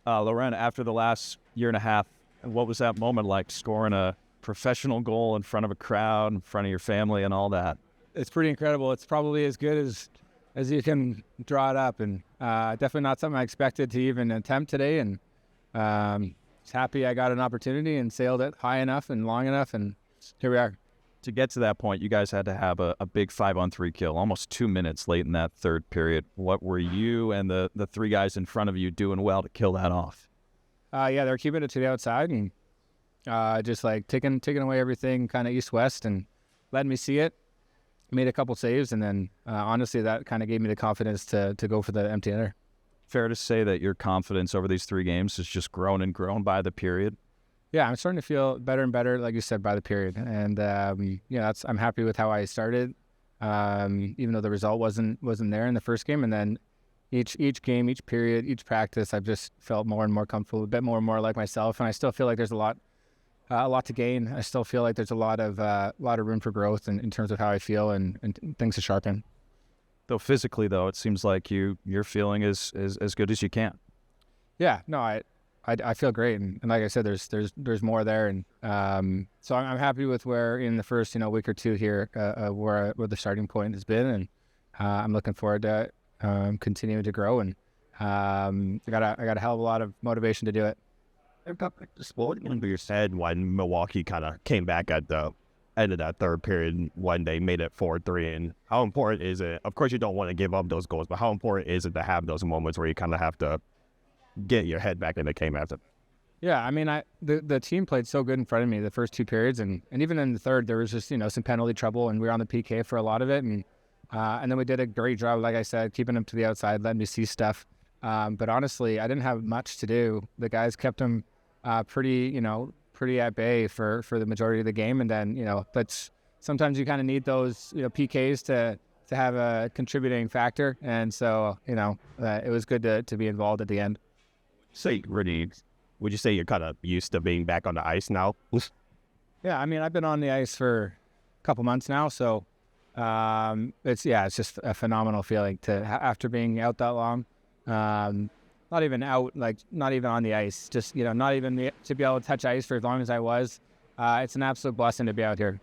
Laurent, after the last year and a half, what was that moment like, scoring a professional goal in front of a crowd, in front of your family and all that? It's pretty incredible. It's probably as good as you can draw it up, and definitely not something I expected to even attempt today. And just happy I got an opportunity and sailed it high enough and long enough, and here we are. To get to that point, you guys had to have a big 5-on-3 kill, almost 2 minutes late in that third period. What were you and the three guys in front of you doing well to kill that off? Yeah, they're keeping it to the outside and just like taking away everything kind of east-west and letting me see it. Made a couple saves, and then honestly, that kind of gave me the confidence to go for the empty netter. Fair to say that your confidence over these 3 games has just grown and grown by the period? Yeah, I'm starting to feel better and better, like you said, by the period. And I'm happy with how I started, even though the result wasn't there in the first game. And then each game, each period, each practice, I've just felt more and more comfortable, a bit more and more like myself. And I still feel like there's a lot to gain. I still feel like there's a lot of room for growth in terms of how I feel and things to sharpen. Though physically, though, it seems like you're feeling as good as you can. Yeah, no, I feel great, and like I said, there's more there, and so I'm happy with where in the first week or two here where the starting point has been, and I'm looking forward to continuing to grow, and I got a hell of a lot of motivation to do it. What went through your head when Milwaukee kind of came back at the end of that third period when they made it 4-3, and how important is it? Of course, you don't want to give up those goals, but how important is it to have those moments where you kind of have to get your head back in the game after? Yeah, I mean, the team played so good in front of me the first 2 periods, and even in the third, there was just some penalty trouble, and we were on the PK for a lot of it, and then we did a great job, like I said, keeping them to the outside, letting me see stuff. But honestly, I didn't have much to do. The guys kept them pretty at bay for the majority of the game, and then that's sometimes you kind of need those PKs to have a contributing factor, and so it was good to be involved at the end. So would you say you're kind of used to being back on the ice now? Yeah, I mean, I've been on the ice for a couple months now, so it's just a phenomenal feeling to after being out that long. Not even out, like not even on the ice, just not even to be able to touch ice for as long as I was. It's an absolute blessing to be out here.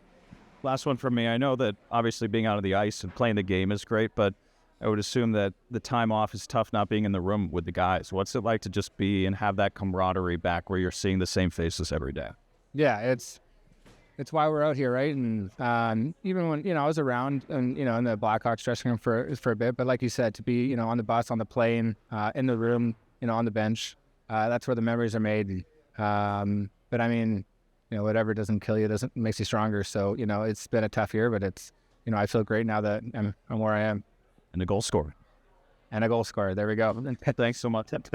Last one from me. I know that obviously being out of the ice and playing the game is great, but I would assume that the time off is tough, not being in the room with the guys. What's it like to just be and have that camaraderie back where you're seeing the same faces every day? Yeah, it's why we're out here, right? And even when I was around and in the Blackhawks dressing room for a bit, but like you said, to be on the bus, on the plane, in the room, on the bench, that's where the memories are made. But I mean, whatever doesn't kill you makes you stronger. So it's been a tough year, but it's I feel great now that I'm where I am. And a goal scorer. There we go. Thanks so much.